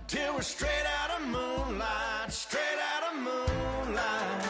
till we're straight out of moonlight, straight out of moonlight.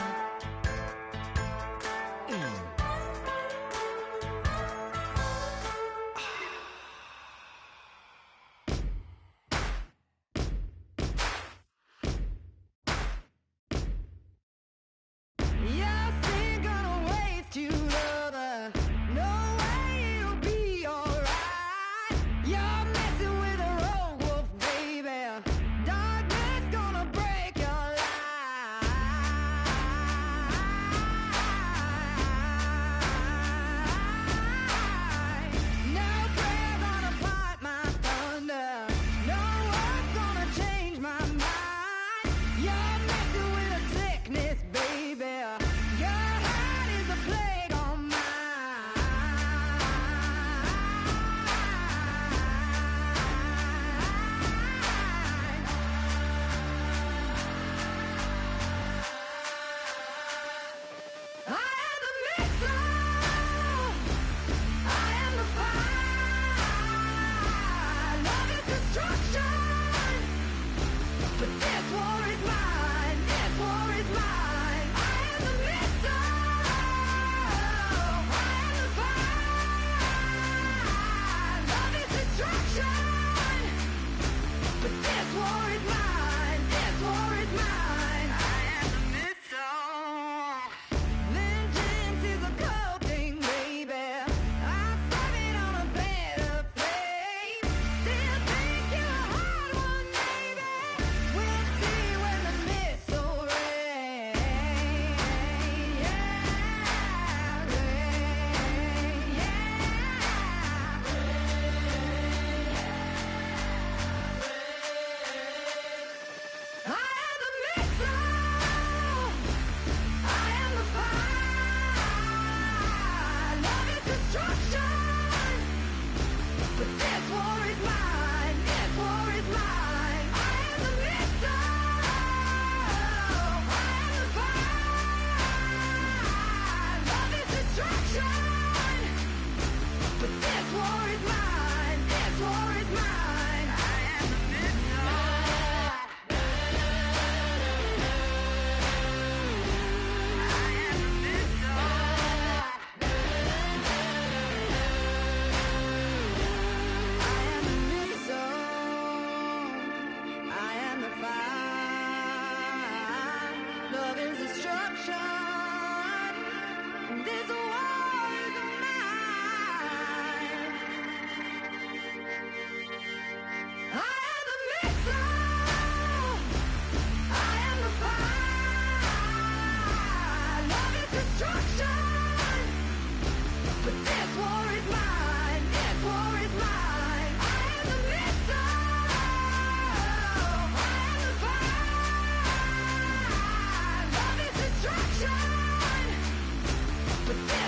But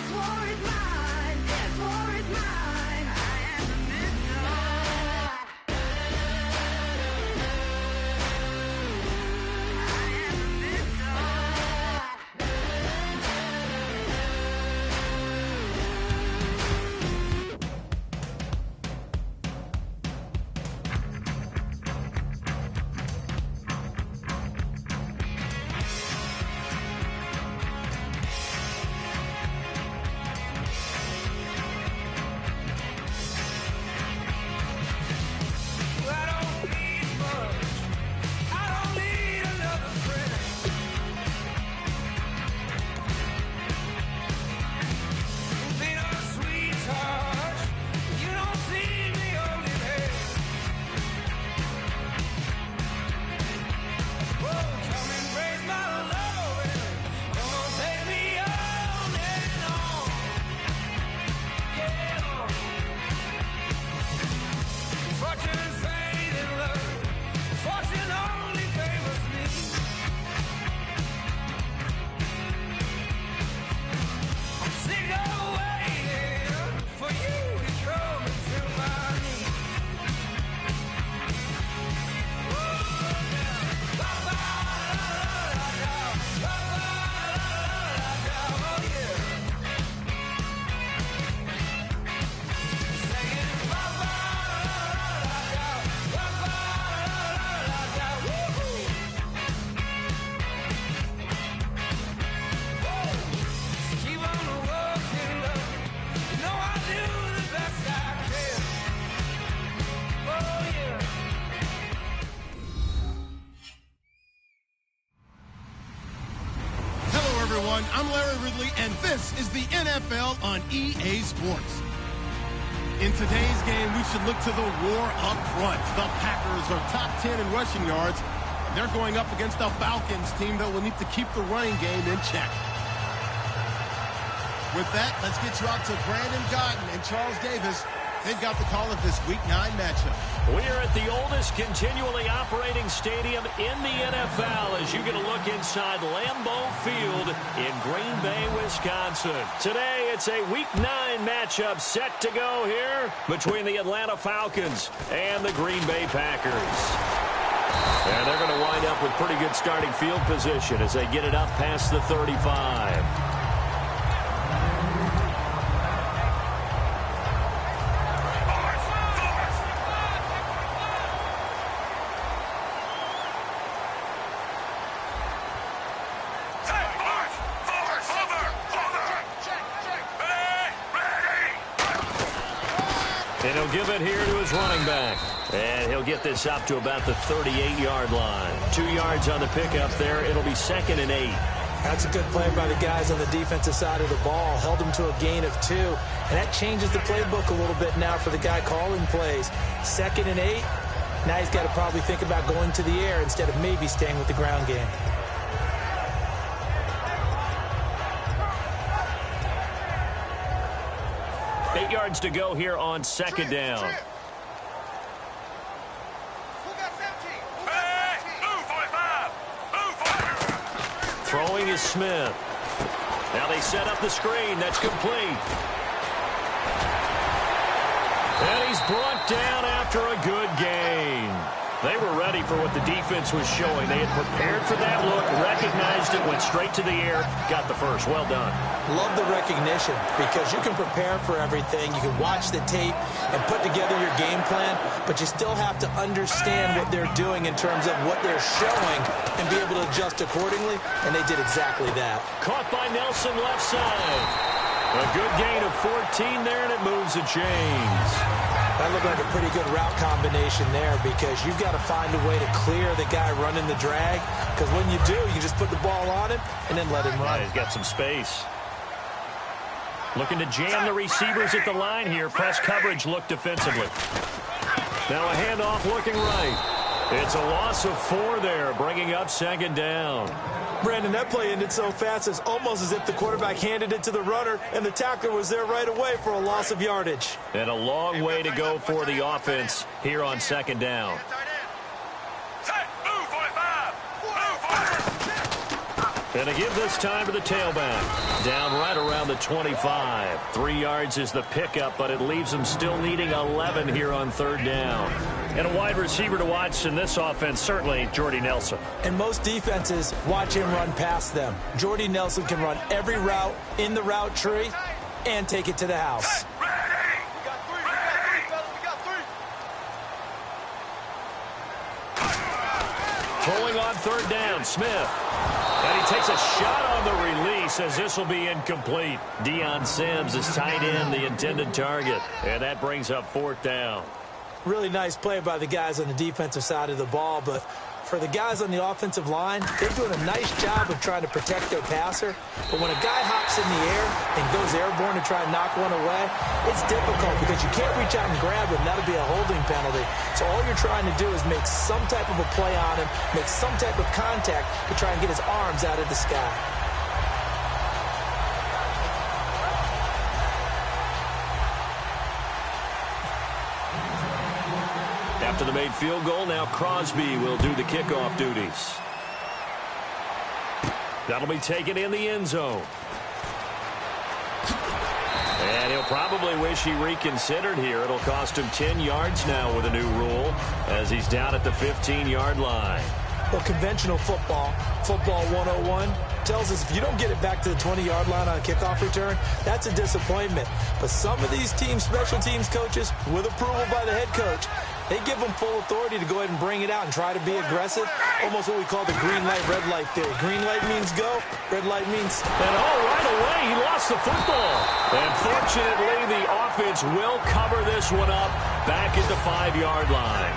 everyone. I'm Larry Ridley, and this is the NFL on EA Sports. In today's game, we should look to the war up front. The Packers are top 10 in rushing yards, and they're going up against the Falcons team that will need to keep the running game in check. With that, let's get you out to Brandon Godden and Charles Davis. They've got the call of this Week 9 matchup. We are at the oldest continually operating stadium in the NFL as you get a look inside Lambeau Field in Green Bay, Wisconsin. Today, it's a Week 9 matchup set to go here between the Atlanta Falcons and the Green Bay Packers. And they're going to wind up with pretty good starting field position as they get it up past the 35. And he'll give it here to his running back. And he'll get this up to about the 38-yard line. 2 yards on the pickup there. It'll be 2nd and 8. That's a good play by the guys on the defensive side of the ball. Held him to a gain of 2. And that changes the playbook a little bit now for the guy calling plays. 2nd and 8. Now he's got to probably think about going to the air instead of maybe staying with the ground game. Eight yards to go here on 2nd down. Throwing is Smith. Now they set up the screen. That's complete. And he's brought down after a good gain. They were ready for what the defense was showing. They had prepared for that look, recognized it, went straight to the air, got the first. Well done. Love the recognition because you can prepare for everything. You can watch the tape and put together your game plan, but you still have to understand what they're doing in terms of what they're showing and be able to adjust accordingly, and they did exactly that. Caught by Nelson left side. A good gain of 14 there, and it moves the chains. That looked like a pretty good route combination there because you've got to find a way to clear the guy running the drag, because when you do, you just put the ball on him and then let him run. He's got some space. Looking to jam the receivers at the line here. Press coverage look defensively. Now a handoff looking right. It's a loss of 4 there, bringing up 2nd down. Brandon, that play ended so fast, it's almost as if the quarterback handed it to the runner and the tackler was there right away for a loss of yardage. And a long way to go for the offense here on 2nd down. And to give this time to the tailback. Down right around the 25. 3 yards is the pickup, but it leaves them still needing 11 here on 3rd down. And a wide receiver to watch in this offense, certainly Jordy Nelson. And most defenses watch him run past them. Jordy Nelson can run every route in the route tree and take it to the house. Throwing on 3rd down, Smith. And he takes a shot on the release as this will be incomplete. Deion Sims is tight end, the intended target. And that brings up 4th down. Really nice play by the guys on the defensive side of the ball, but for the guys on the offensive line, they're doing a nice job of trying to protect their passer. But when a guy hops in the air and goes airborne to try and knock one away, it's difficult because you can't reach out and grab him. That'll be a holding penalty. So all you're trying to do is make some type of a play on him, make some type of contact to try and get his arms out of the sky. After the made field goal, now Crosby will do the kickoff duties. That'll be taken in the end zone. And he'll probably wish he reconsidered here. It'll cost him 10 yards now with a new rule as he's down at the 15-yard line. Well, conventional football 101, tells us if you don't get it back to the 20-yard line on a kickoff return, that's a disappointment. But some of these teams, special teams coaches, with approval by the head coach, they give them full authority to go ahead and bring it out and try to be aggressive. Almost what we call the green light, red light theory. Green light means go, red light means... And right away, he lost the football. And fortunately, the offense will cover this one up back at the 5-yard line.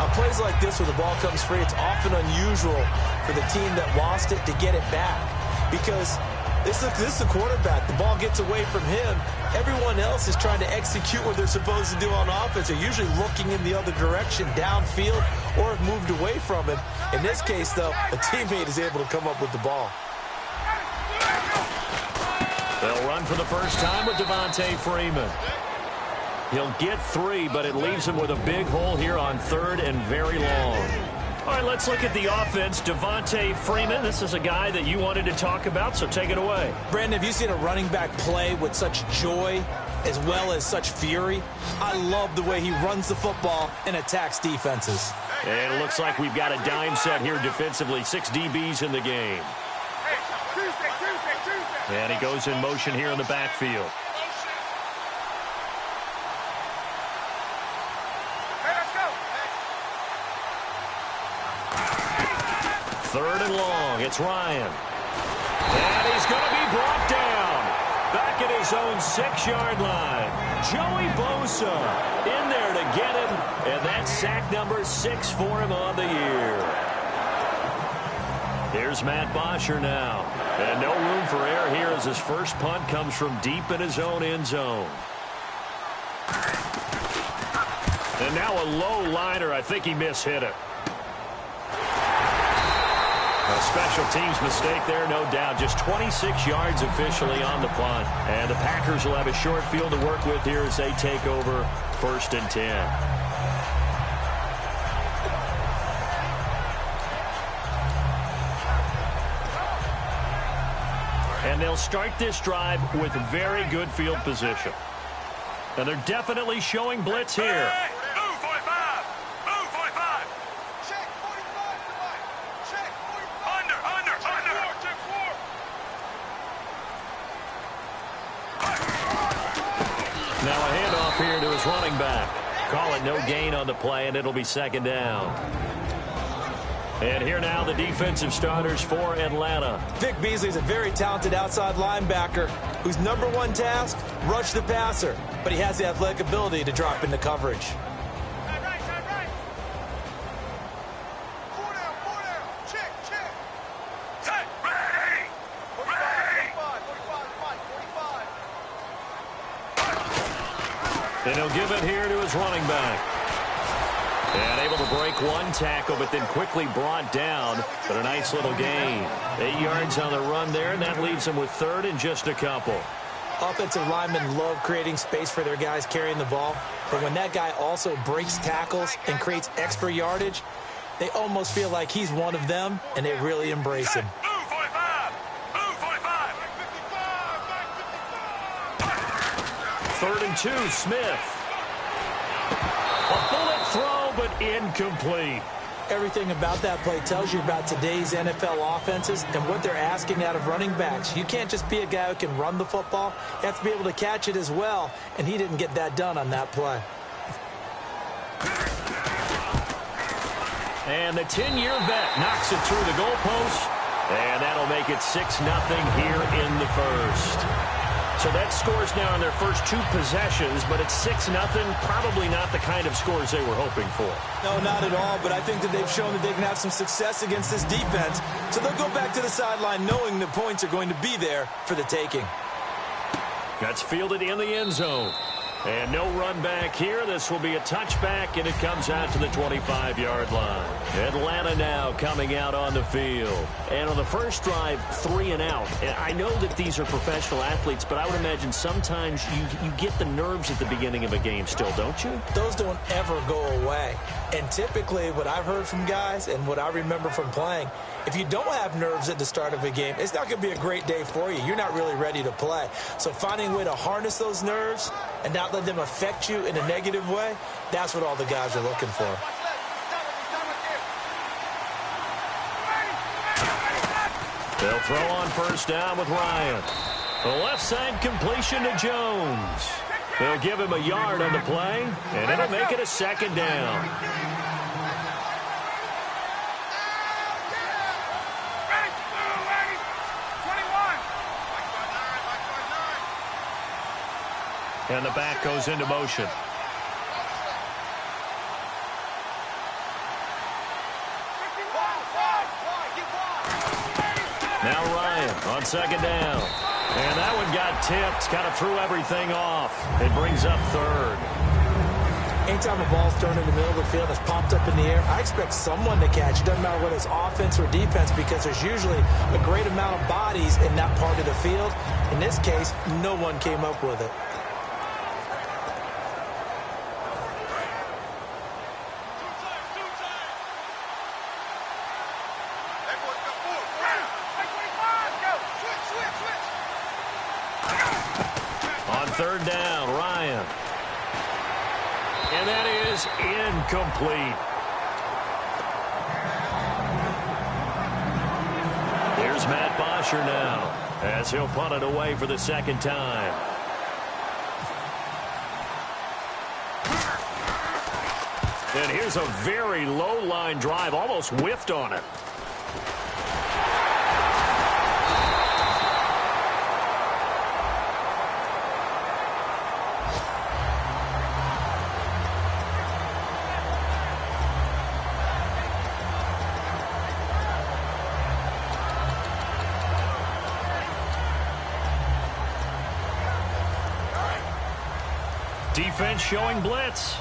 On plays like this where the ball comes free, it's often unusual for the team that lost it to get it back. Because This is the quarterback. The ball gets away from him. Everyone else is trying to execute what they're supposed to do on offense. They're usually looking in the other direction, downfield, or have moved away from him. In this case, though, a teammate is able to come up with the ball. They'll run for the first time with Devontae Freeman. He'll get 3, but it leaves him with a big hole here on 3rd and very long. All right, let's look at the offense. Devontae Freeman, this is a guy that you wanted to talk about, so take it away. Brandon, have you seen a running back play with such joy as well as such fury? I love the way he runs the football and attacks defenses. And it looks like we've got a dime set here defensively. 6 DBs in the game. And he goes in motion here in the backfield. Third and long. It's Ryan. And he's going to be brought down. Back at his own 6-yard line. Joey Bosa in there to get him. And that's sack number 6 for him on the year. Here's Matt Bosher now. And no room for error here as his first punt comes from deep in his own end zone. And now a low liner. I think he mishit it. A special teams mistake there, no doubt. Just 26 yards officially on the punt. And the Packers will have a short field to work with here as they take over 1st and 10. And they'll start this drive with very good field position. And they're definitely showing blitz here. Move 45! Move 45! Check 45, somebody! Check 45! Under! Check 4! Now a handoff here to his running back. Call it no gain on the play, and it'll be 2nd down. And here now the defensive starters for Atlanta. Vic Beasley's a very talented outside linebacker whose #1 task, rush the passer. But he has the athletic ability to drop into coverage. Right. 4 down. Check. Set! Ready! 45. And he'll give it here to his running back. And able to break 1 tackle, but then quickly brought down. But a nice little gain. 8 yards on the run there, and that leaves him with 3rd and just a couple. Offensive linemen love creating space for their guys carrying the ball. But when that guy also breaks tackles and creates extra yardage, they almost feel like he's one of them, and they really embrace him. Move 45! Move 45! 3rd and 2, Smith. A bullet throw, but incomplete. Everything about that play tells you about today's NFL offenses and what they're asking out of running backs. You can't just be a guy who can run the football. You have to be able to catch it as well, and he didn't get that done on that play. And the 10-year vet knocks it through the goalpost, and that'll make it 6-0 here in the first. So that scores now on their first 2 possessions, but it's 6-0. Probably not the kind of scores they were hoping for. No, not at all, but I think that they've shown that they can have some success against this defense. So they'll go back to the sideline knowing the points are going to be there for the taking. That's fielded in the end zone. And no run back here. This will be a touchback, and it comes out to the 25-yard line. Atlanta now coming out on the field. And on the first drive, 3 and out. And I know that these are professional athletes, but I would imagine sometimes you get the nerves at the beginning of a game still, don't you? Those don't ever go away. And typically what I've heard from guys and what I remember from playing, if you don't have nerves at the start of a game, it's not going to be a great day for you. You're not really ready to play. So finding a way to harness those nerves and not let them affect you in a negative way, that's what all the guys are looking for. They'll throw on first down with Ryan. The left side completion to Jones. They'll give him a yard on the play, and it'll make it a 2nd down. And the back goes into motion. Now Ryan on second down. And that one got tipped, kind of threw everything off. It brings up third. Anytime a ball's thrown in the middle of the field and it's popped up in the air, I expect someone to catch. It doesn't matter whether it's offense or defense because there's usually a great amount of bodies in that part of the field. In this case, no one came up with it. On third down, Ryan. And that is incomplete. Here's Matt Bosher now as he'll punt it away for the second time. And here's a very low line drive, almost whiffed on it. Defense showing blitz.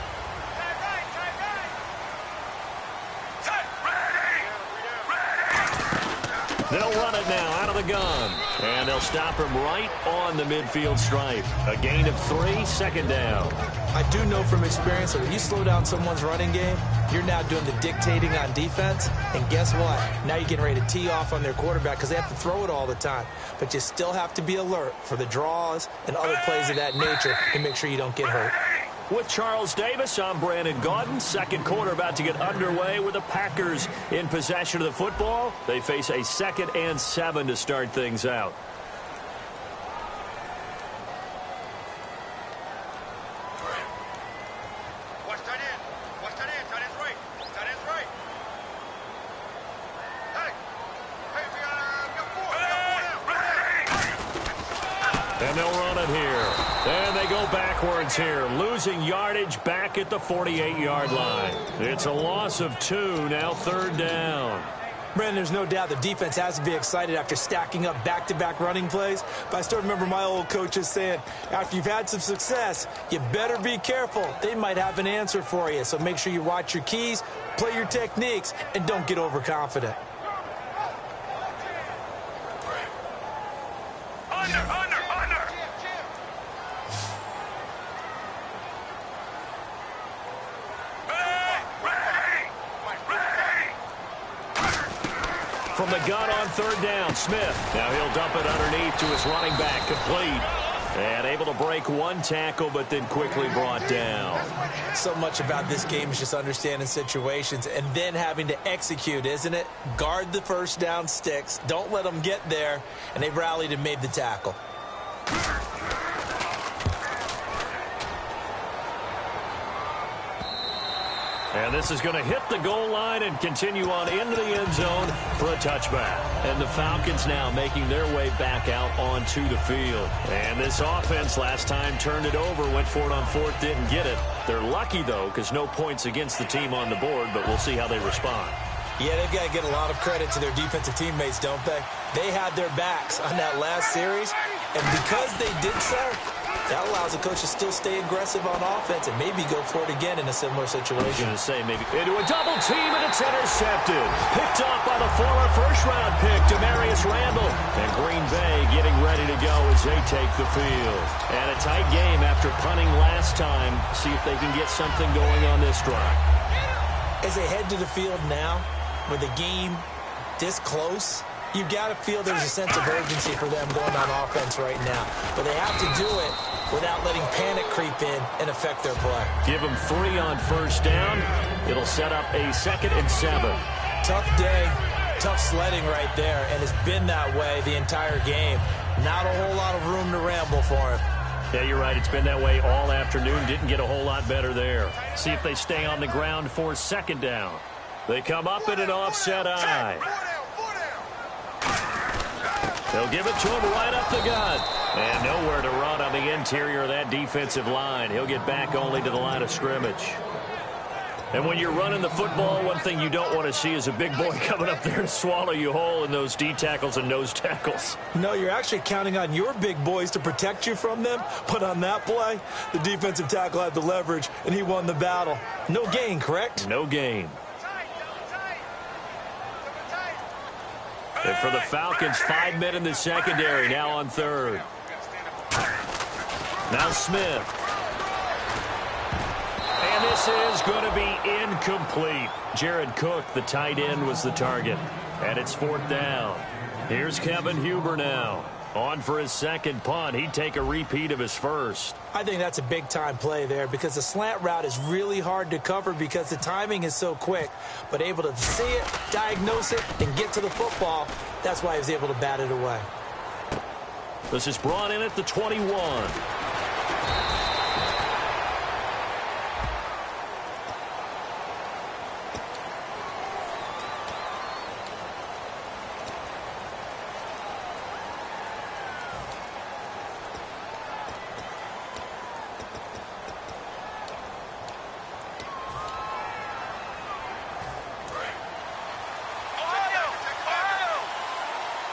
They'll run it now out of the gun. And they'll stop him right on the midfield stripe. A gain of 3, second down. I do know from experience that when you slow down someone's running game, you're now doing the dictating on defense. And guess what? Now you're getting ready to tee off on their quarterback because they have to throw it all the time. But you still have to be alert for the draws and other plays of that nature to make sure you don't get hurt. With Charles Davis, I'm Brandon Gaudin. Second quarter about to get underway with the Packers in possession of the football. They face a 2nd and 7 to start things out. And they'll run it here. And they go backwards here, losing yardage back at the 48-yard line. It's a loss of 2, now third down. Brandon, there's no doubt the defense has to be excited after stacking up back-to-back running plays. But I still remember my old coaches saying, after you've had some success, you better be careful. They might have an answer for you. So make sure you watch your keys, play your techniques, and don't get overconfident. From the gun on third down, Smith. Now he'll dump it underneath to his running back, complete. And able to break one tackle, but then quickly brought down. So much about this game is just understanding situations and then having to execute, isn't it? Guard the first down sticks. Don't let them get there. And they rallied and made the tackle. And this is going to hit the goal line and continue on into the end zone for a touchback. And the Falcons now making their way back out onto the field. And this offense last time turned it over, went for it on fourth, didn't get it. They're lucky, though, because no points against the team on the board, but we'll see how they respond. Yeah, they've got to get a lot of credit to their defensive teammates, don't they? They had their backs on that last series, and because they did so, that allows the coach to still stay aggressive on offense and maybe go for it again in a similar situation. I was going to say maybe into a double team, and it's intercepted. Picked off by the former first-round pick, Demarius Randall. And Green Bay getting ready to go as they take the field. And a tight game after punting last time. See if they can get something going on this drive. As they head to the field now, with the game this close, you've got to feel there's a sense of urgency for them going on offense right now. But they have to do it without letting panic creep in and affect their play. Give them 3 on first down. It'll set up a 2nd and 7. Tough day, tough sledding right there, and it's been that way the entire game. Not a whole lot of room to ramble for him. Yeah, you're right. It's been that way all afternoon. Didn't get a whole lot better there. See if they stay on the ground for second down. They come up in an offset eye. They'll give it to him right up the gut. And nowhere to run on the interior of that defensive line. He'll get back only to the line of scrimmage. And when you're running the football, one thing you don't want to see is a big boy coming up there to swallow you whole in those D tackles and nose tackles. No, you're actually counting on your big boys to protect you from them. But on that play, the defensive tackle had the leverage, and he won the battle. No gain, correct? No gain. And for the Falcons, 5 men in the secondary, now on third. Now Smith. And this is going to be incomplete. Jared Cook, the tight end, was the target. And it's 4th down. Here's Kevin Huber now. On for his second punt. He'd take a repeat of his first. I think that's a big-time play there because the slant route is really hard to cover because the timing is so quick. But able to see it, diagnose it, and get to the football, that's why he was able to bat it away. This is brought in at the 21.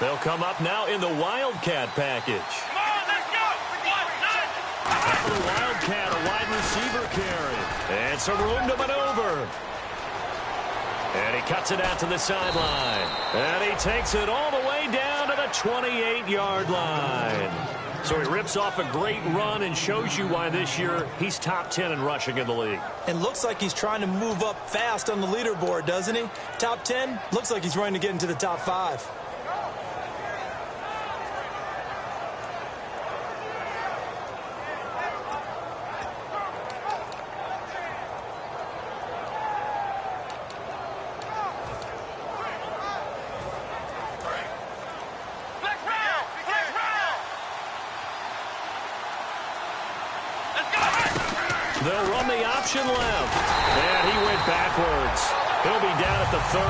They'll come up now in the Wildcat package. Come on, let's go. Out of the Wildcat, a wide receiver carry. And some room to maneuver. And he cuts it out to the sideline. And he takes it all the way down to the 28-yard line. So he rips off a great run and shows you why this year he's top 10 in rushing in the league. And looks like he's trying to move up fast on the leaderboard, doesn't he? Top 10, looks like he's running to get into the top 5. They'll run the option left. And he went backwards. He'll be down at the 30.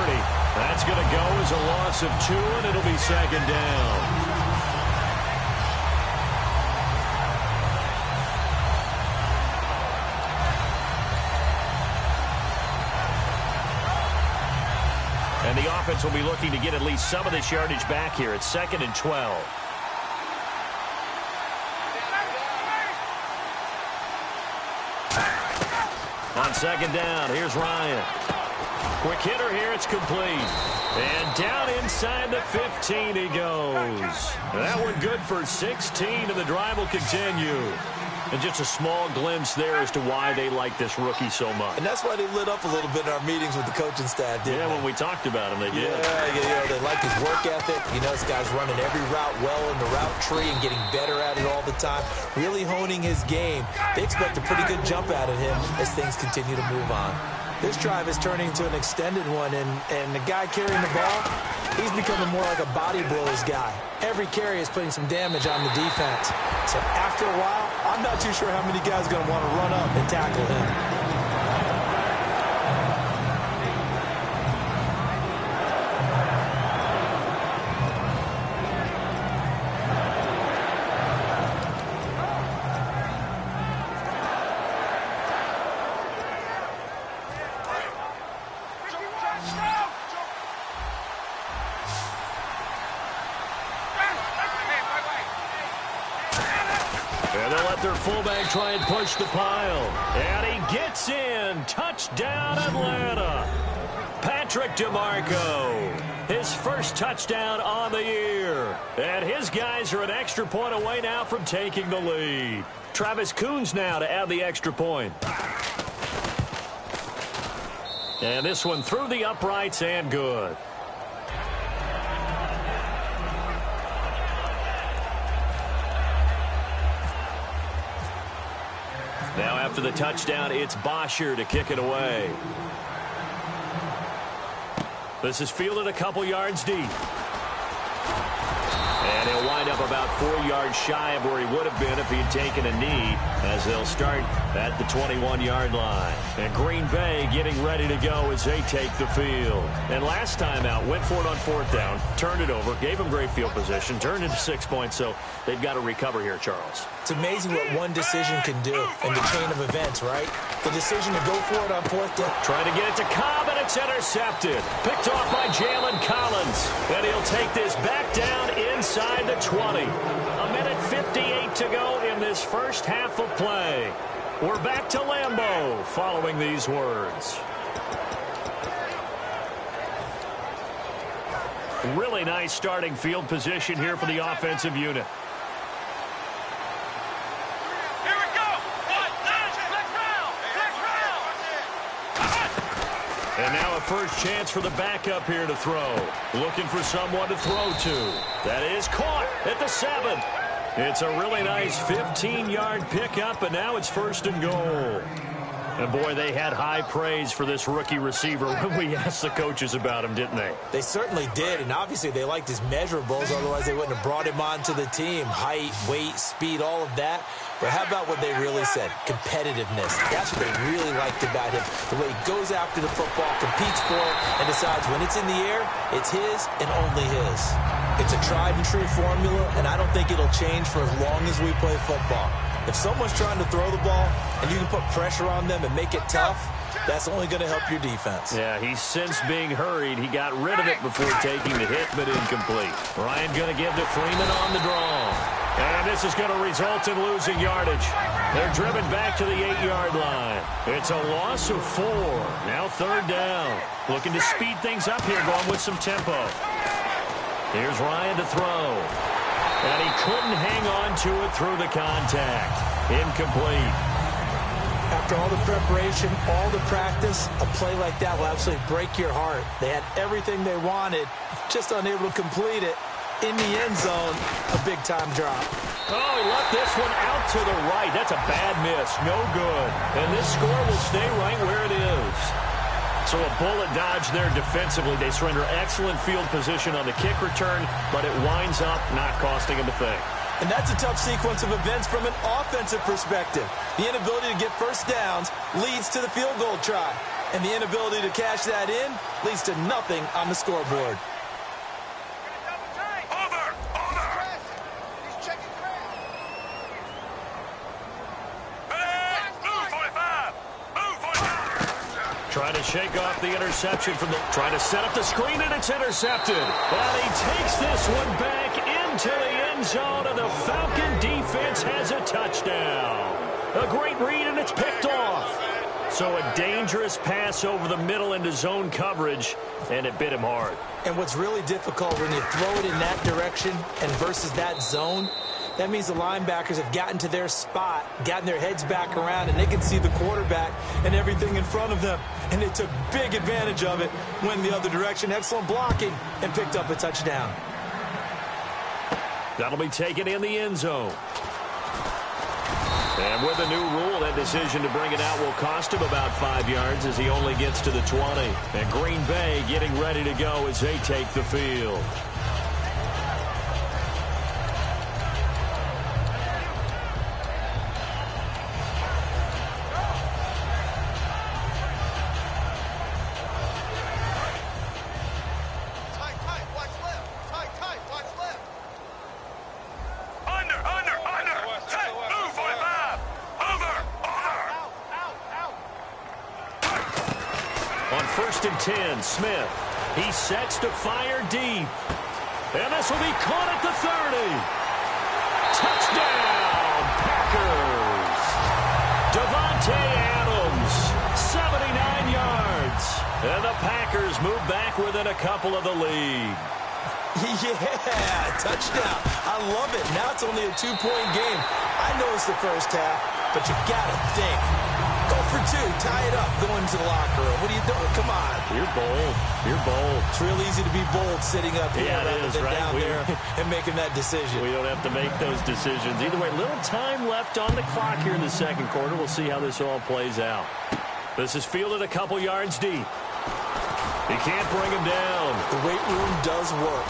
That's going to go as a loss of 2, and it'll be 2nd down. And the offense will be looking to get at least some of this yardage back here. It's 2nd and 12. On 2nd down, here's Ryan. Quick hitter here, it's complete. And down inside the 15 he goes. That one good for 16, and the drive will continue. And just a small glimpse there as to why they like this rookie so much. And that's why they lit up a little bit in our meetings with the coaching staff, didn't they? When we talked about him, they did. Yeah, they like his work ethic. You know, this guy's running every route well in the route tree and getting better at it all the time, really honing his game. They expect a pretty good jump out of him as things continue to move on. This drive is turning into an extended one, and the guy carrying the ball, he's becoming more like a body blows guy. Every carry is putting some damage on the defense. So after a while, I'm not too sure how many guys are going to want to run up and tackle him. And they'll let their fullback try and push the pile. And he gets in. Touchdown, Atlanta. Patrick DeMarco, his first touchdown on the year. And his guys are an extra point away now from taking the lead. Travis Coons now to add the extra point. And this one through the uprights and good. Now after the touchdown, it's Bosher to kick it away. This is fielded a couple yards deep. And he'll wind up about 4 yards shy of where he would have been if he had taken a knee, as they'll start at the 21-yard line. And Green Bay getting ready to go as they take the field. And last time out, went for it on 4th down, turned it over, gave them great field position, turned into 6 points, so they've got to recover here, Charles. It's amazing what one decision can do in the chain of events, right? The decision to go for it on 4th down. Trying to get it to Cobb, and it's intercepted. Picked off by Jalen Collins. And he'll take this back down inside the 20. 1:58 to go in this first half of play. We're back to Lambeau following these words. Really nice starting field position here for the offensive unit. Here we go. Next round. And now a first chance for the backup here to throw. Looking for someone to throw to. That is caught at the 7. It's a really nice 15-yard pickup, and now it's 1st and goal. And, boy, they had high praise for this rookie receiver when we asked the coaches about him, didn't they? They certainly did, and obviously they liked his measurables. Otherwise, they wouldn't have brought him onto the team. Height, weight, speed, all of that. But how about what they really said? Competitiveness. That's what they really liked about him. The way he goes after the football, competes for it, and decides when it's in the air, it's his and only his. It's a tried-and-true formula, and I don't think it'll change for as long as we play football. If someone's trying to throw the ball and you can put pressure on them and make it tough, that's only going to help your defense. Yeah, he's since being hurried. He got rid of it before taking the hit, but incomplete. Ryan going to give to Freeman on the draw. And this is going to result in losing yardage. They're driven back to the 8-yard line. It's a loss of 4. Now 3rd down. Looking to speed things up here, going with some tempo. Here's Ryan to throw. And he couldn't hang on to it through the contact. Incomplete. After all the preparation, all the practice, a play like that will absolutely break your heart. They had everything they wanted, just unable to complete it. In the end zone, a big-time drop. Oh, he left this one out to the right. That's a bad miss. No good. And this score will stay right where it is. So a bullet dodge there defensively. They surrender excellent field position on the kick return, but it winds up not costing them a thing. And that's a tough sequence of events from an offensive perspective. The inability to get first downs leads to the field goal try. And the inability to cash that in leads to nothing on the scoreboard. Trying to shake off the interception from the... Trying to set up the screen, and it's intercepted. And he takes this one back into the end zone, and the Falcon defense has a touchdown. A great read, and it's picked off. So a dangerous pass over the middle into zone coverage, and it bit him hard. And what's really difficult when you throw it in that direction and versus that zone, that means the linebackers have gotten to their spot, gotten their heads back around, and they can see the quarterback and everything in front of them. And they took big advantage of it, went the other direction, excellent blocking, and picked up a touchdown. That'll be taken in the end zone. And with a new rule, that decision to bring it out will cost him about 5 yards as he only gets to the 20. And Green Bay getting ready to go as they take the field. On 1st and 10, Smith. He sets to fire deep. And this will be caught at the 30. Touchdown, Packers. Devontae Adams, 79 yards. And the Packers move back within a couple of the lead. Yeah, touchdown. I love it. Now it's only a 2-point game. I know it's the first half, but you got to think. Go for 2, tie it up, go into the locker room. What are you doing? Come on. You're bold. You're bold. It's real easy to be bold sitting up here rather than right? down there and making that decision. We don't have to make those decisions. Either way, little time left on the clock here in the second quarter. We'll see how this all plays out. This is fielded a couple yards deep. He can't bring him down. The weight room does work.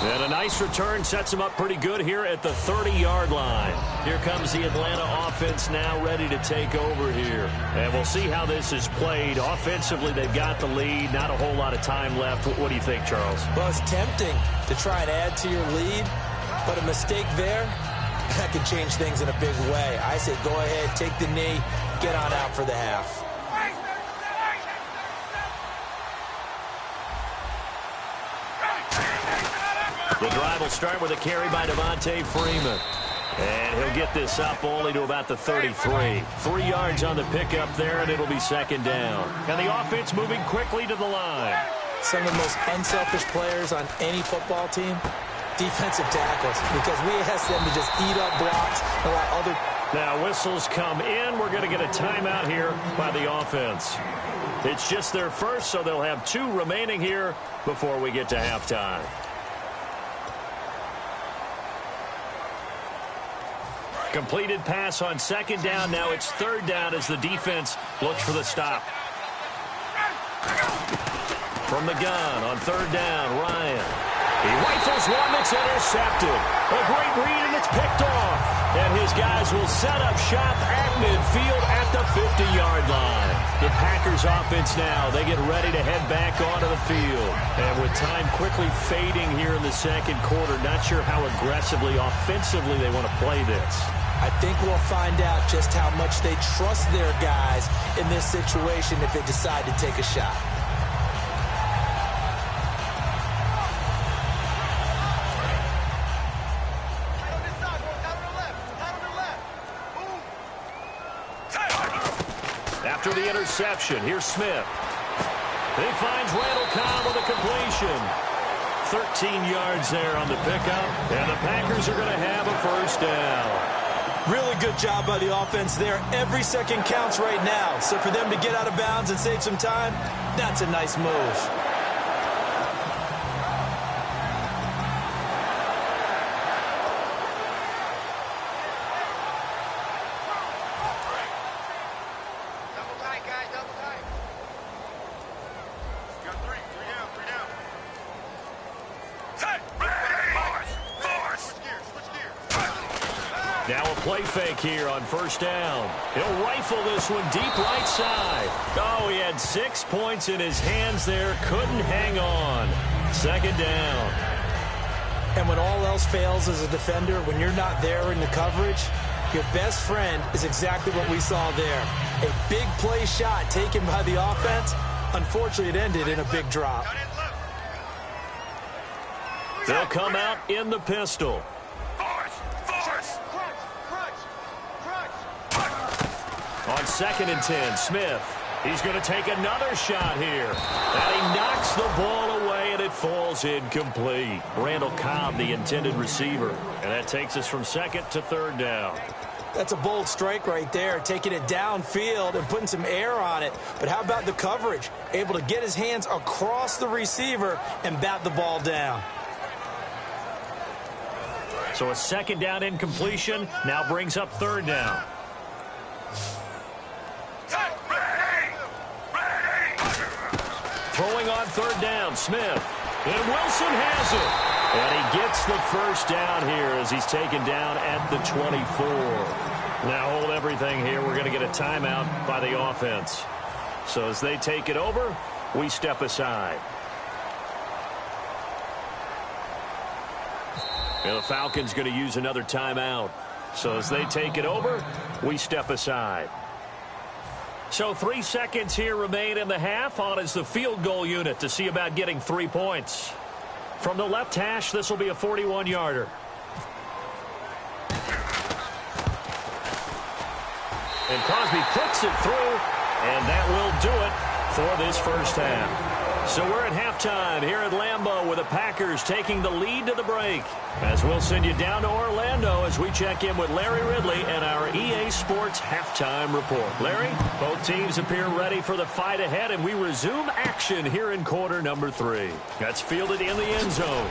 And a nice return sets them up pretty good here at the 30-yard line. Here comes the Atlanta offense now ready to take over here. And we'll see how this is played. Offensively, they've got the lead. Not a whole lot of time left. What do you think, Charles? Well, it's tempting to try and add to your lead, but a mistake there, that can change things in a big way. I say go ahead, take the knee, get on out for the half. The drive will start with a carry by Devontae Freeman. And he'll get this up only to about the 33. 3 yards on the pickup there, and it'll be second down. And the offense moving quickly to the line. Some of the most unselfish players on any football team, defensive tackles, because we ask them to just eat up blocks and let other... Now whistles come in. We're going to get a timeout here by the offense. It's just their first, so they'll have 2 remaining here before we get to halftime. Completed pass on second down. Now it's third down as the defense looks for the stop. From the gun on third down, Ryan. He rifles one that's intercepted. A great read, and it's picked off. And his guys will set up shop at midfield at the 50-yard line. The Packers offense now, they get ready to head back onto the field. And with time quickly fading here in the second quarter, not sure how aggressively, offensively they want to play this. I think we'll find out just how much they trust their guys in this situation if they decide to take a shot. After the interception, here's Smith. He finds Randall Cobb with a completion. 13 yards there on the pickup, and the Packers are going to have a first down. Really good job by the offense there. Every second counts right now. So for them to get out of bounds and save some time, that's a nice move. Play fake here on first down. He'll rifle this one deep right side. Oh, he had 6 points in his hands there. Couldn't hang on. Second down. And when all else fails as a defender, when you're not there in the coverage, your best friend is exactly what we saw there. A big play shot taken by the offense. Unfortunately, it ended in a big drop. They'll come out in the pistol. On 2nd and 10, Smith. He's going to take another shot here. And he knocks the ball away, and it falls incomplete. Randall Cobb, the intended receiver. And that takes us from second to third down. That's a bold strike right there, taking it downfield and putting some air on it. But how about the coverage? Able to get his hands across the receiver and bat the ball down. So a second down incompletion now brings up third down. Throwing on third down, Smith. And Wilson has it. And he gets the first down here as he's taken down at the 24. Now hold everything here. We're going to get a timeout by the offense. So as they take it over, we step aside. And the Falcons going to use another timeout. So as they take it over, we step aside. So 3 seconds here remain in the half. On is the field goal unit to see about getting 3 points. From the left hash, this will be a 41-yarder. And Crosby puts it through, and that will do it for this first half. So we're at halftime here at Lambeau with the Packers taking the lead to the break. As we'll send you down to Orlando as we check in with Larry Ridley and our EA Sports halftime report. Larry, both teams appear ready for the fight ahead, and we resume action here in quarter number 3. That's fielded in the end zone.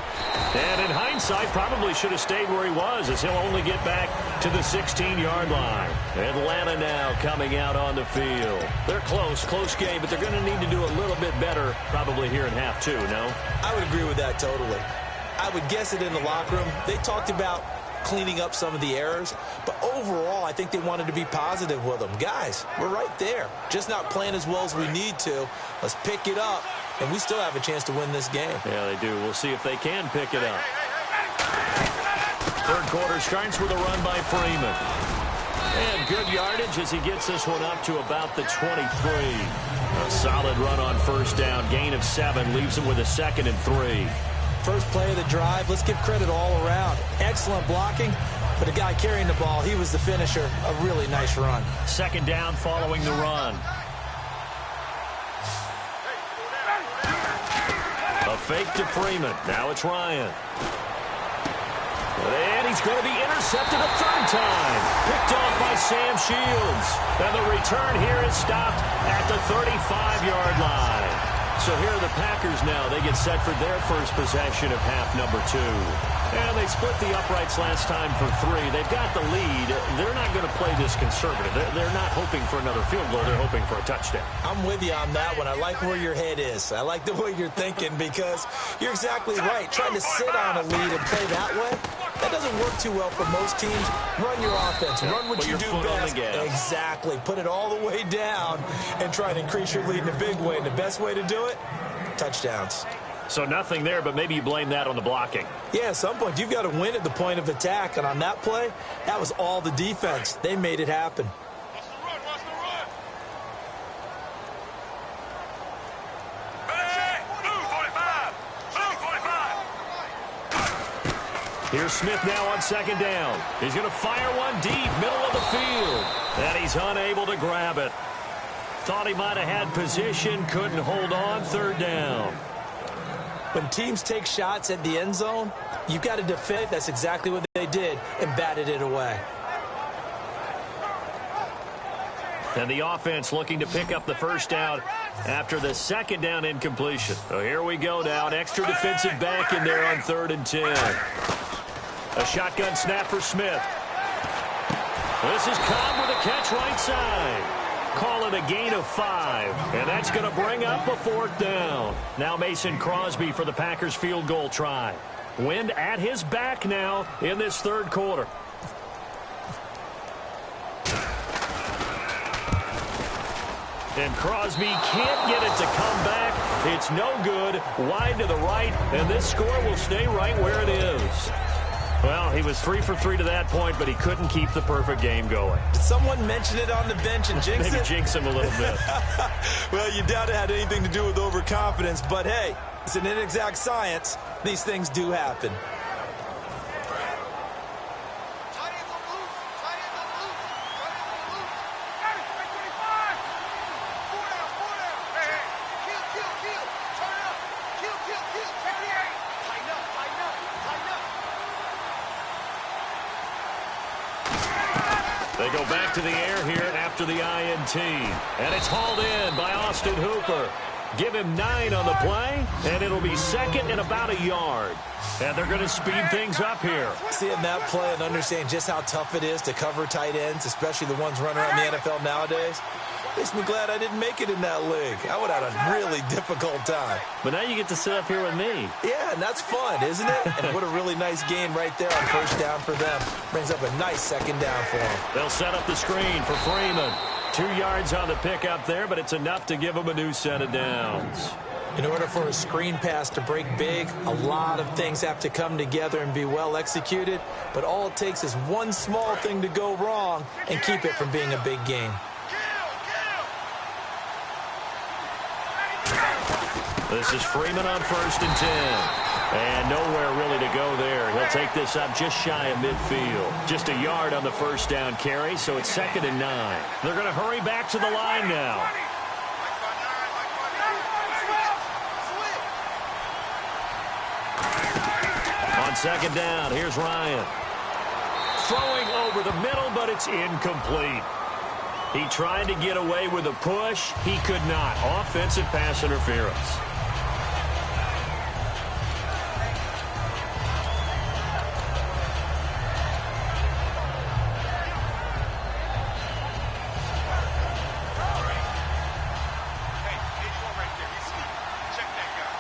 And in hindsight, probably should have stayed where he was as he'll only get back to the 16-yard line. Atlanta now coming out on the field. They're close game, but they're going to need to do a little bit better probably here in half 2, no? I would agree with that totally. I would guess it in the locker room. They talked about cleaning up some of the errors, but overall, I think they wanted to be positive with them. Guys, we're right there. Just not playing as well as we need to. Let's pick it up, and we still have a chance to win this game. Yeah, they do. We'll see if they can pick it up. Third quarter starts with a run by Freeman. And good yardage as he gets this one up to about the 23. A solid run on first down. Gain of 7 leaves him with a 2nd and 3. First play of the drive, let's give credit all around. Excellent blocking, but the guy carrying the ball, he was the finisher. A really nice run. 2nd down following the run. A fake to Freeman. Now it's Ryan. And he's going to be intercepted a 3rd time. Picked off by Sam Shields. And the return here is stopped at the 35-yard line. So here are the Packers now. They get set for their first possession of half number 2. And they split the uprights last time for 3. They've got the lead. They're not going to play this conservative. They're not hoping for another field goal. They're hoping for a touchdown. I'm with you on that one. I like where your head is. I like the way you're thinking because you're exactly right. Trying to sit on a lead and play that way, that doesn't work too well for most teams. Run your offense. Run what you do best. Exactly. Put it all the way down and try to increase your lead in a big way. And the best way to do it, touchdowns. So nothing there, but maybe you blame that on the blocking. Yeah, at some point, you've got to win at the point of attack. And on that play, that was all the defense. They made it happen. Watch the run, watch the run. Hey, blue 45. Blue 45. Here's Smith now on 2nd down. He's going to fire one deep, middle of the field. And he's unable to grab it. Thought he might have had position, couldn't hold on. 3rd down. When teams take shots at the end zone, you've got to defend. That's exactly what they did and batted it away. And the offense looking to pick up the first down after the 2nd down incompletion. So here we go now. An extra defensive back in there on 3rd and 10. A shotgun snap for Smith. This is Cobb with a catch right side. Call it a gain of 5, and that's going to bring up a 4th down. Now Mason Crosby for the Packers field goal try. Wind at his back now in this 3rd quarter. And Crosby can't get it to come back. It's no good. Wide to the right, and this score will stay right where it is. Well, he was 3 for 3 to that point, but he couldn't keep the perfect game going. Did someone mention it on the bench and jinx it? Maybe jinx him a little bit. Well, you doubt it had anything to do with overconfidence, but hey, it's an inexact science. These things do happen. Tight ends on the loose. Tight ends on the loose. Tight ends on the loose. Hey, 25. 4 down, 4 down. Hey, kill. Turn up. Kill. 38. Tighten up. They go back to the air here after the INT. And it's hauled in by Austin Hooper. Give him 9 on the play, and it'll be 2nd and about a yard. And they're going to speed things up here. Seeing that play and understanding just how tough it is to cover tight ends, especially the ones running around the NFL nowadays, makes me glad I didn't make it in that league. I would have had a really difficult time. But now you get to sit up here with me. Yeah, and that's fun, isn't it? And what a really nice gain right there on first down for them. Brings up a nice 2nd down for them. They'll set up the screen for Freeman. 2 yards on the pickup there, but it's enough to give them a new set of downs. In order for a screen pass to break big, a lot of things have to come together and be well executed. But all it takes is one small thing to go wrong and keep it from being a big game. This is Freeman on 1st and 10. And nowhere really to go there. He'll take this up just shy of midfield. Just a yard on the first down carry, so it's 2nd and 9. They're going to hurry back to the line now. On 2nd down, here's Ryan. Throwing over the middle, but it's incomplete. He tried to get away with a push. He could not. Offensive pass interference. Check that guy.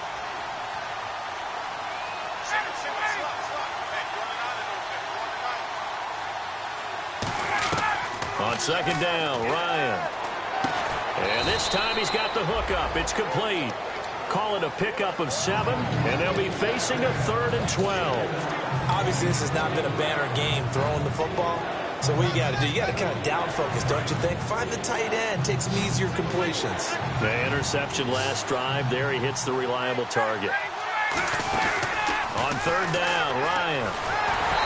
On second down, Ryan. And this time he's got the hook up. It's complete. Call it a pickup of 7, and they'll be facing a 3rd and 12. Obviously, this has not been a banner game throwing the football. So what you got to do, you got to kind of down focus, don't you think? Find the tight end, take some easier completions. The interception last drive. There he hits the reliable target. On 3rd down, Ryan.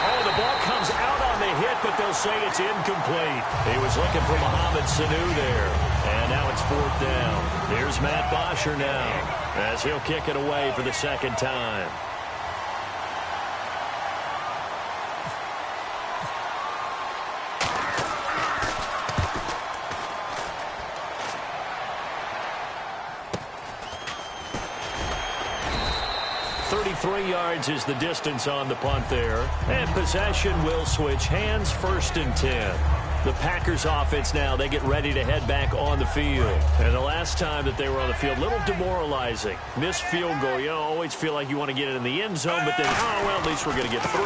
Oh, the ball comes out on the hit, but they'll say it's incomplete. He was looking for Mohamed Sanu there. And now it's 4th down. There's Matt Bosher now as he'll kick it away for the 2nd time. Three yards is the distance on the punt there. And possession will switch hands, 1st and 10. The Packers offense now, they get ready to head back on the field. And the last time that they were on the field, a little demoralizing. Missed field goal. You always feel like you want to get it in the end zone, but then, oh, well, at least we're going to get 3.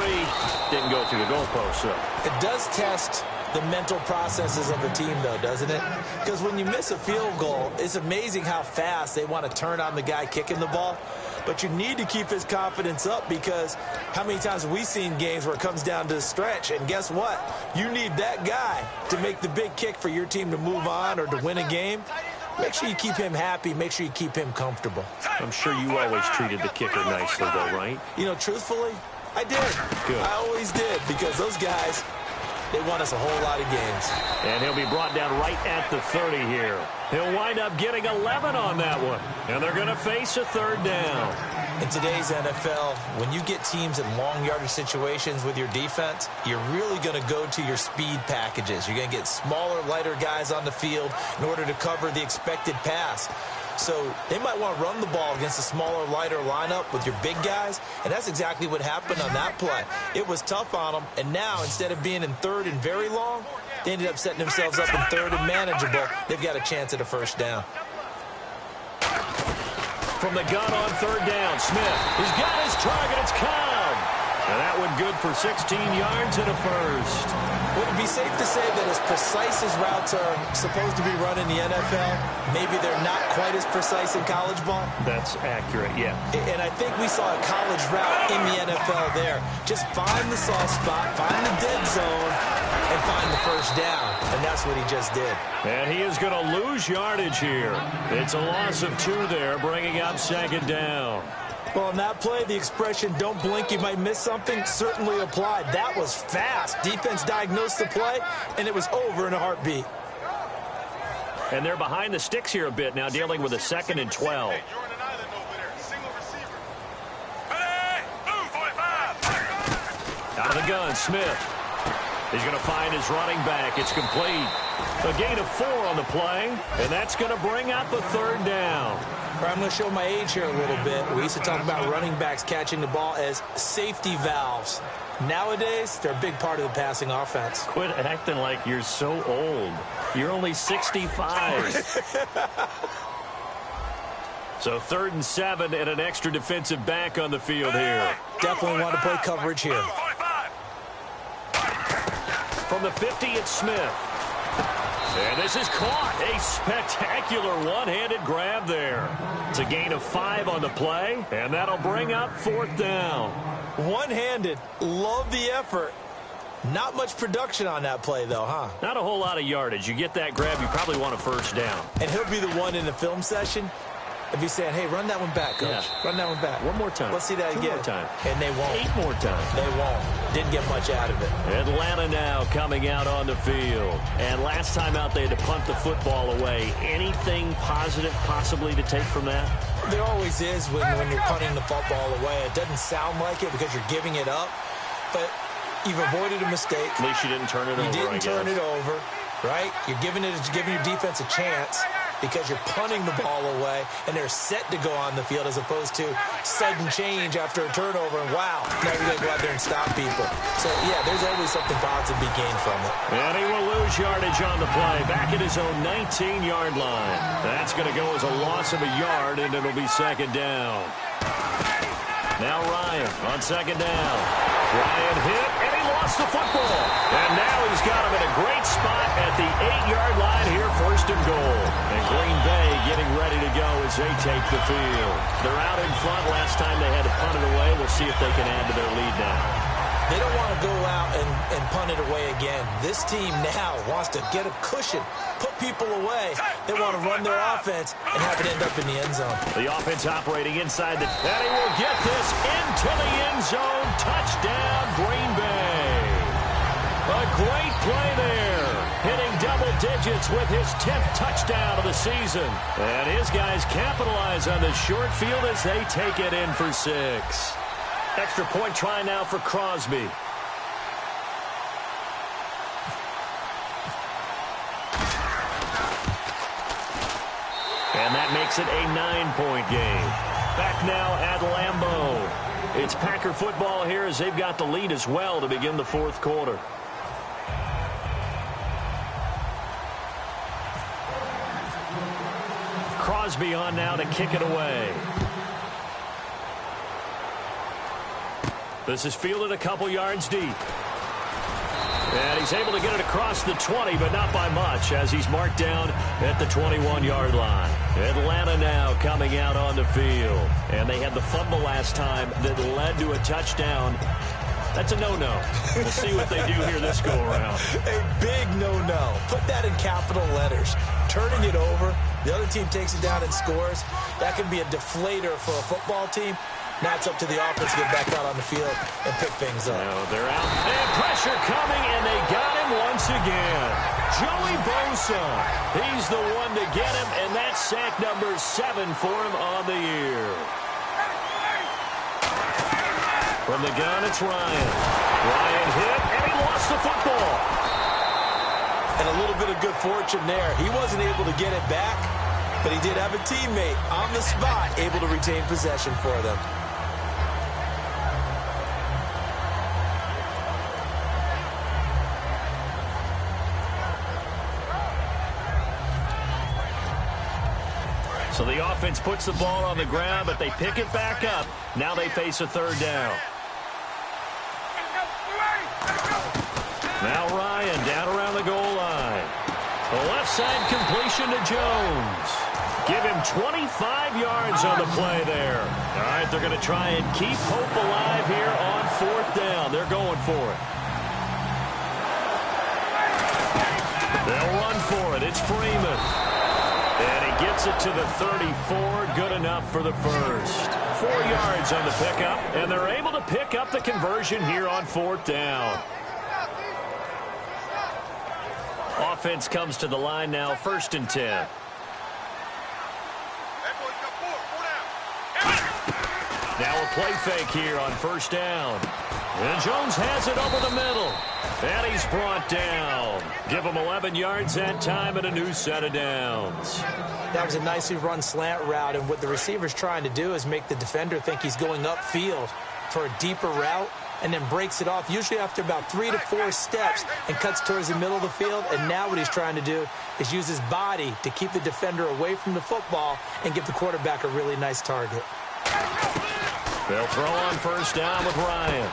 Didn't go through the goalpost, so. It does test the mental processes of a team, though, doesn't it? Because when you miss a field goal, it's amazing how fast they want to turn on the guy kicking the ball. But you need to keep his confidence up, because how many times have we seen games where it comes down to the stretch, and guess what? You need that guy to make the big kick for your team to move on or to win a game. Make sure you keep him happy. Make sure you keep him comfortable. I'm sure you always treated the kicker nicely, though, right? You know, truthfully, I did. Good. I always did, because those guys, they won us a whole lot of games. And he'll be brought down right at the 30 here. He'll wind up getting 11 on that one. And they're going to face a 3rd down. In today's NFL, when you get teams in long yardage situations with your defense, you're really going to go to your speed packages. You're going to get smaller, lighter guys on the field in order to cover the expected pass. So they might want to run the ball against a smaller, lighter lineup with your big guys, and that's exactly what happened on that play. It was tough on them, and now instead of being in 3rd and very long, they ended up setting themselves up in 3rd and manageable. They've got a chance at a 1st down. From the gun on 3rd down, Smith. He's got his target. It's Cobb. And that one good for 16 yards and a 1st. Would it be safe to say that as precise as routes are supposed to be run in the NFL, maybe they're not quite as precise in college ball? That's accurate, yeah. And I think we saw a college route in the NFL there. Just find the soft spot, find the dead zone, and find the 1st down. And that's what he just did. And he is going to lose yardage here. It's a loss of 2 there, bringing up 2nd down. Well, on that play, the expression, don't blink, you might miss something, certainly applied. That was fast. Defense diagnosed the play, and it was over in a heartbeat. And they're behind the sticks here a bit now, dealing with a 2nd and 12. Out of the gun, Smith. He's going to find his running back. It's complete. A gain of 4 on the play, and that's going to bring up a 3rd down. I'm going to show my age here a little bit. We used to talk about running backs catching the ball as safety valves. Nowadays, they're a big part of the passing offense. Quit acting like you're so old. You're only 65. So 3rd and 7 and an extra defensive back on the field here. Definitely want to play coverage here. From the 50, it's Smith. And this is caught. A spectacular one-handed grab there. It's a gain of 5 on the play, and that'll bring up 4th down. One-handed. Love the effort. Not much production on that play, though, huh? Not a whole lot of yardage. You get that grab, you probably want a 1st down. And he'll be the one in the film session. If he's saying, hey, run that one back, Coach. Yeah. Run that one back. One more time. Let's see that 2 again. more times. And they won't. 8 more times. They won't. Didn't get much out of it. Atlanta now coming out on the field. And last time out, they had to punt the football away. Anything positive possibly to take from that? There always is when you're punting the football away. It doesn't sound like it because you're giving it up. But you've avoided a mistake. At least you didn't turn it over, You didn't turn it over, right? You're giving your defense a chance because you're punting the ball away, and they're set to go on the field as opposed to sudden change after a turnover, and wow, now we got to go out there and stop people. So, yeah, there's always something positive to be gained from it. And he will lose yardage on the play, back at his own 19-yard line. That's going to go as a loss of a yard, and it'll be 2nd down. Now Ryan on 2nd down. Ryan hit, and he lost the football. And now he's got him in a great spot at the 8-yard line here, first and goal. And Green Bay getting ready to go as they take the field. They're out in front. Last time they had to punt it away. We'll see if they can add to their lead now. They don't want to go out and punt it away again. This team now wants to get a cushion, put people away. They want to run their offense and have it end up in the end zone. The offense operating inside the... And he will get this into the end zone. Touchdown, Green Bay. A great play there. Hitting double digits with his 10th touchdown of the season. And his guys capitalize on the short field as they take it in for 6. Extra point try now for Crosby. And that makes it a 9-point game. Back now at Lambeau. It's Packer football here as they've got the lead as well to begin the fourth quarter. Crosby on now to kick it away. This is fielded a couple yards deep. And he's able to get it across the 20, but not by much, as he's marked down at the 21-yard line. Atlanta now coming out on the field. And they had the fumble last time that led to a touchdown. That's a no-no. We'll see what they do here this go-around. A big no-no. Put that in capital letters. Turning it over, the other team takes it down and scores. That can be a deflator for a football team. Now it's up to the offense to get back out on the field and pick things up. No, they're out. And pressure coming, and they got him once again. Joey Bosa. He's the one to get him, and that's sack number 7 for him on the year. From the gun, it's Ryan. Ryan hit, and he lost the football. And a little bit of good fortune there. He wasn't able to get it back, but he did have a teammate on the spot able to retain possession for them. So the offense puts the ball on the ground, but they pick it back up. Now they face a third down. Now Ryan down around the goal line. The left side completion to Jones. Give him 25 yards on the play there. All right, they're going to try and keep hope alive here on fourth down. They're going for it. They'll run for it. It's Freeman. And he gets it to the 34. Good enough for the first. 4 yards on the pickup, and they're able to pick up the conversion here on fourth down. Offense comes to the line now, 1st and 10. Now a play fake here on first down. And Jones has it over the middle. And he's brought down. Give him 11 yards that time and a new set of downs. That was a nicely run slant route, and what the receiver's trying to do is make the defender think he's going upfield for a deeper route, and then breaks it off, usually after about 3 to 4 steps, and cuts towards the middle of the field. And now what he's trying to do is use his body to keep the defender away from the football and give the quarterback a really nice target. They'll throw on first down with Ryan.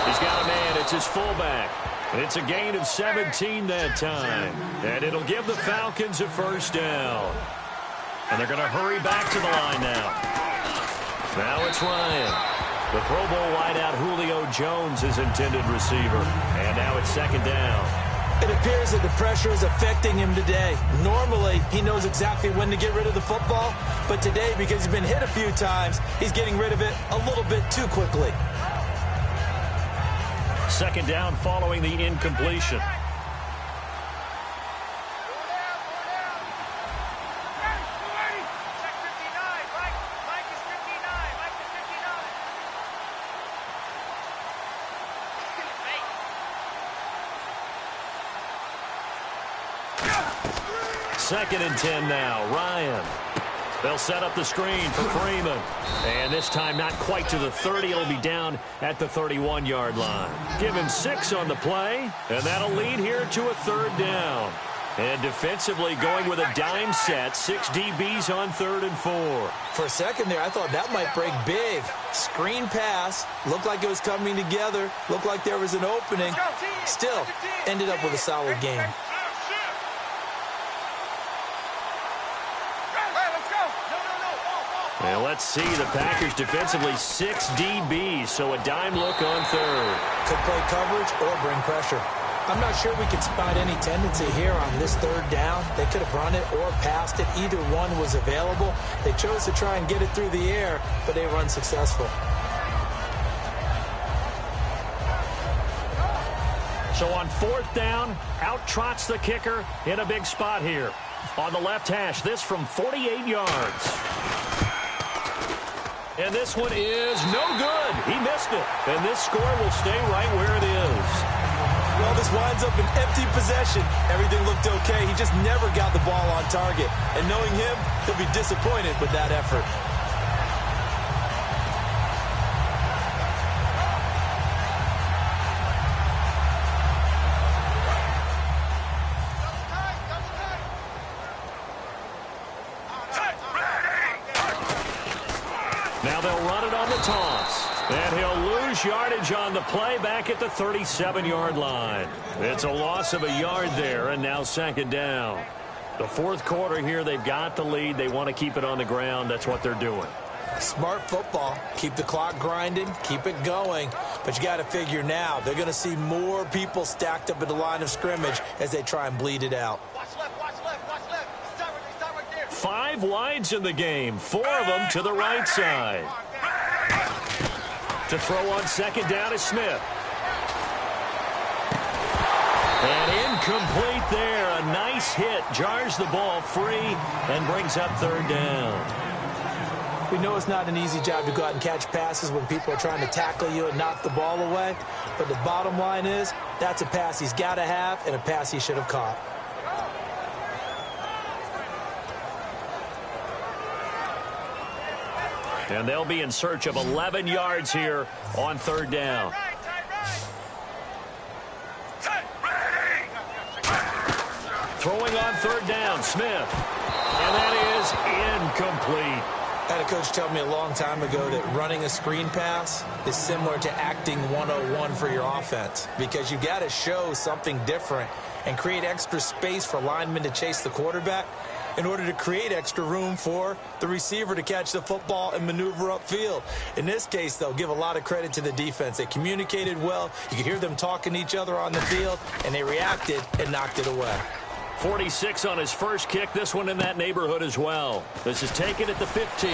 He's got a man. It's his fullback. And it's a gain of 17 that time. And it'll give the Falcons a first down. And they're going to hurry back to the line now. Now it's Ryan. The Pro Bowl wideout Julio Jones is intended receiver. And now it's 2nd down. It appears that the pressure is affecting him today. Normally, he knows exactly when to get rid of the football. But today, because he's been hit a few times, he's getting rid of it a little bit too quickly. 2nd down following the incompletion. Second and 10 now. Ryan. They'll set up the screen for Freeman. And this time not quite to the 30. It'll be down at the 31-yard line. Give him 6 on the play. And that'll lead here to a 3rd down. And defensively going with a dime set. 6 DBs on 3rd and 4. For a second there, I thought that might break big. Screen pass. Looked like it was coming together. Looked like there was an opening. Still, ended up with a solid game. And let's see, the Packers defensively 6 DBs, so a dime look on 3rd. Could play coverage or bring pressure. I'm not sure we could spot any tendency here on this 3rd down. They could have run it or passed it. Either one was available. They chose to try and get it through the air, but they were unsuccessful. So on 4th down, out trots the kicker in a big spot here. On the left hash, this from 48 yards. And this one is no good. He missed it. And this score will stay right where it is. Well, this winds up an empty possession. Everything looked okay. He just never got the ball on target. And knowing him, he'll be disappointed with that effort. Now they'll run it on the toss. And he'll lose yardage on the play back at the 37-yard line. It's a loss of a yard there, and now 2nd down. The 4th quarter here, they've got the lead. They want to keep it on the ground. That's what they're doing. Smart football. Keep the clock grinding. Keep it going. But you got to figure now, they're going to see more people stacked up at the line of scrimmage as they try and bleed it out. Watch left, watch left, watch left. Stop right there. 5 wides in the game, 4 of them to the right side. To throw on 2nd down is Smith. And incomplete there. A nice hit. Jars the ball free and brings up 3rd down. We know it's not an easy job to go out and catch passes when people are trying to tackle you and knock the ball away. But the bottom line is, that's a pass he's got to have and a pass he should have caught. And they'll be in search of 11 yards here on 3rd down. Throwing on 3rd down, Smith. And that is incomplete. I had a coach tell me a long time ago that running a screen pass is similar to acting 101 for your offense, because you got to show something different and create extra space for linemen to chase the quarterback in order to create extra room for the receiver to catch the football and maneuver upfield. In this case, though, give a lot of credit to the defense. They communicated well. You could hear them talking to each other on the field, and they reacted and knocked it away. 46 on his first kick. This one in that neighborhood as well. This is taken at the 15.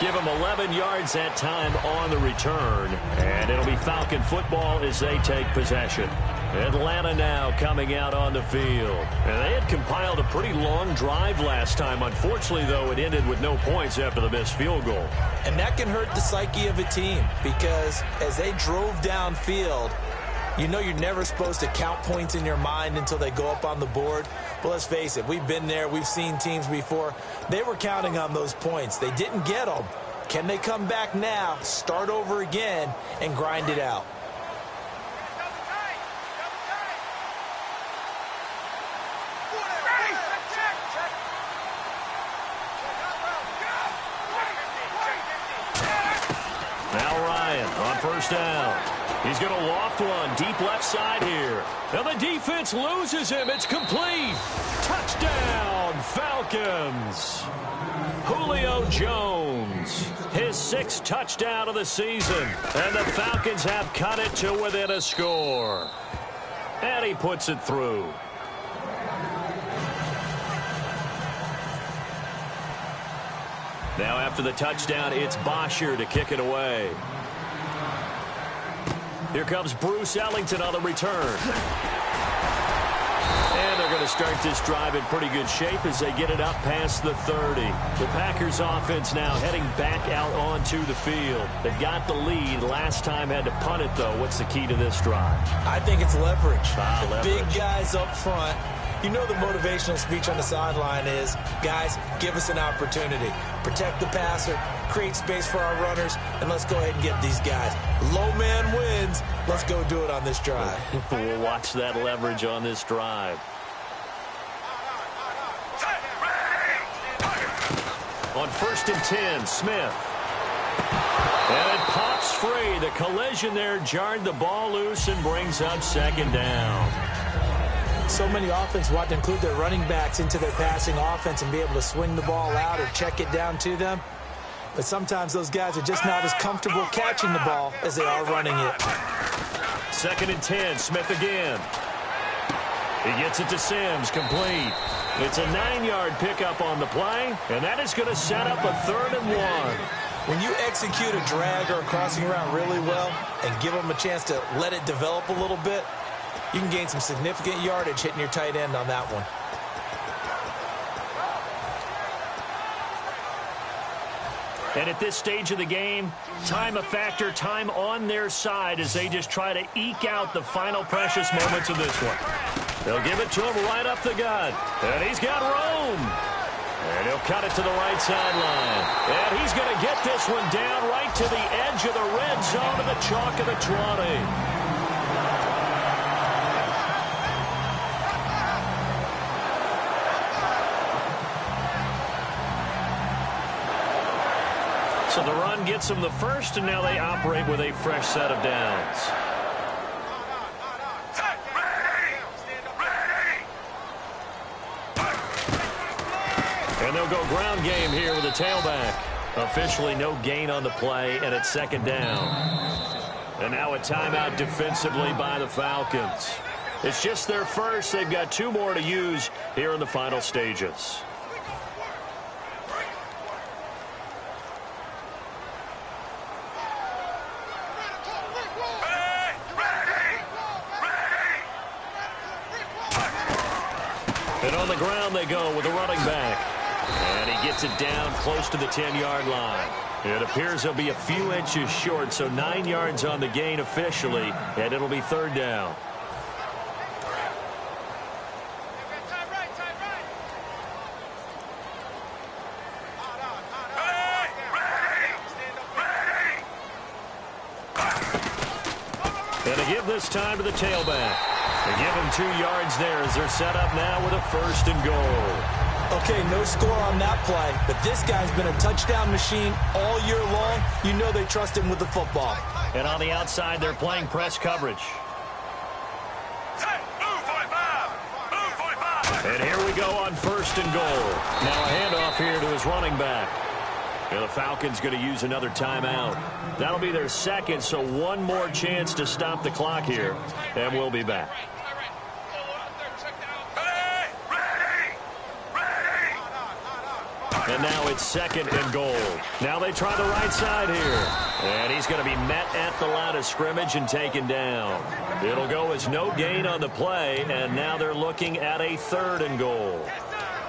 Give him 11 yards that time on the return. And it'll be Falcon football as they take possession. Atlanta now coming out on the field. And they had compiled a pretty long drive last time. Unfortunately, though, it ended with no points after the missed field goal. And that can hurt the psyche of a team, because as they drove downfield, you know you're never supposed to count points in your mind until they go up on the board. But let's face it, we've been there. We've seen teams before. They were counting on those points. They didn't get them. Can they come back now, start over again, and grind it out? Now Ryan on 1st down. He's going to loft one deep left side here. Now the defense loses him. It's complete. Touchdown, Falcons. Julio Jones, his 6th touchdown of the season. And the Falcons have cut it to within a score. And he puts it through. Now after the touchdown, it's Bosher to kick it away. Here comes Bruce Ellington on the return. And they're going to start this drive in pretty good shape as they get it up past the 30. The Packers offense now heading back out onto the field. They've got the lead. Last time had to punt it, though. What's the key to this drive? I think it's leverage. Leverage. Big guys up front. You know the motivational speech on the sideline is, guys, give us an opportunity. Protect the passer, create space for our runners, and let's go ahead and get these guys. Low man wins. Let's go do it on this drive. We'll watch that leverage on this drive. On 1st and 10, Smith. And it pops free. The collision there jarred the ball loose and brings up 2nd down. So many offenses want to include their running backs into their passing offense and be able to swing the ball out or check it down to them. But sometimes those guys are just not as comfortable catching the ball as they are running it. 2nd and 10, Smith again. He gets it to Sims, complete. It's a 9-yard pickup on the play, and that is going to set up a 3rd and 1. When you execute a drag or a crossing route really well and give them a chance to let it develop a little bit, you can gain some significant yardage hitting your tight end on that one. And at this stage of the game, time a factor, time on their side as they just try to eke out the final precious moments of this one. They'll give it to him right up the gut. And he's got room. And he'll cut it to the right sideline. And he's going to get this one down right to the edge of the red zone of the chalk of the 20. So the run gets them the first, and now they operate with a fresh set of downs. And they'll go ground game here with a tailback. Officially no gain on the play, and it's 2nd down. And now a timeout defensively by the Falcons. It's just their first. They've got 2 more to use here in the final stages. And on the ground they go with a running back. And he gets it down close to the 10-yard line. It appears he'll be a few inches short, so 9 yards on the gain officially, and it'll be 3rd down. And they give this time to the tailback. They give him 2 yards there as they're set up now with a 1st and goal. Okay, no score on that play, but this guy's been a touchdown machine all year long. You know they trust him with the football. And on the outside, they're playing press coverage. And here we go on 1st and goal. Now a handoff here to his running back. And the Falcons going to use another timeout. That'll be their 2nd, so 1 more chance to stop the clock here. And we'll be back. And now it's 2nd and goal. Now they try the right side here. And he's going to be met at the line of scrimmage and taken down. It'll go as no gain on the play, and now they're looking at a 3rd and goal.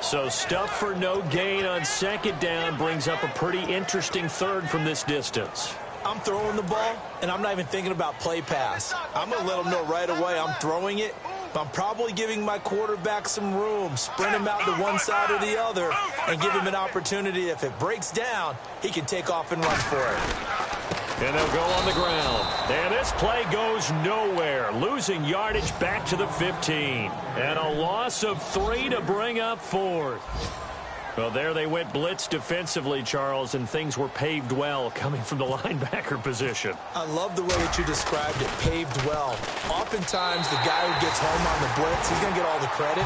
So stuff for no gain on 2nd down brings up a pretty interesting 3rd from this distance. I'm throwing the ball, and I'm not even thinking about play pass. I'm going to let them know right away I'm throwing it, but I'm probably giving my quarterback some room, sprint him out to one side or the other, and give him an opportunity. If it breaks down, he can take off and run for it. And they'll go on the ground. And this play goes nowhere, losing yardage back to the 15. And a loss of 3 to bring up 4th. Well, there they went blitz defensively, Charles, and things were paved well coming from the linebacker position. I love the way that you described it, paved well. Oftentimes, the guy who gets home on the blitz, he's going to get all the credit,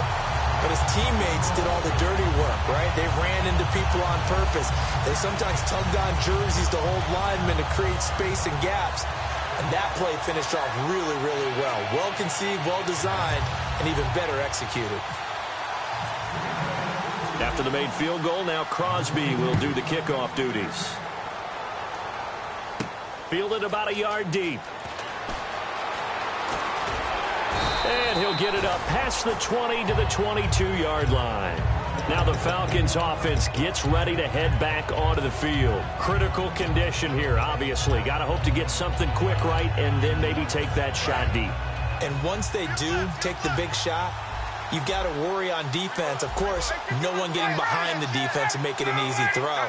but his teammates did all the dirty work, right? They ran into people on purpose. They sometimes tugged on jerseys to hold linemen to create space and gaps. And that play finished off really, really well. Well conceived, well designed, and even better executed. After the made field goal, now Crosby will do the kickoff duties. Fielded about a yard deep. And he'll get it up past the 20 to the 22-yard line. Now the Falcons offense gets ready to head back onto the field. Critical condition here, obviously. Got to hope to get something quick right and then maybe take that shot deep. And once they do take the big shot, you've got to worry on defense. Of course, no one getting behind the defense and make it an easy throw.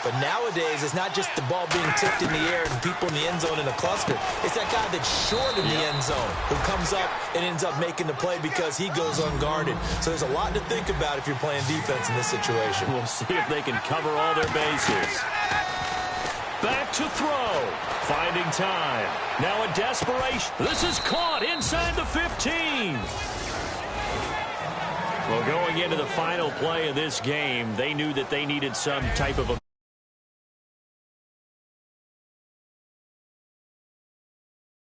But nowadays, it's not just the ball being tipped in the air and people in the end zone in a cluster. It's that guy that's short in the end zone who comes up and ends up making the play because he goes unguarded. So there's a lot to think about if you're playing defense in this situation. We'll see if they can cover all their bases. Back to throw. Finding time. Now a desperation. This is caught inside the 15. Well, going into the final play of this game, they knew that they needed some type of a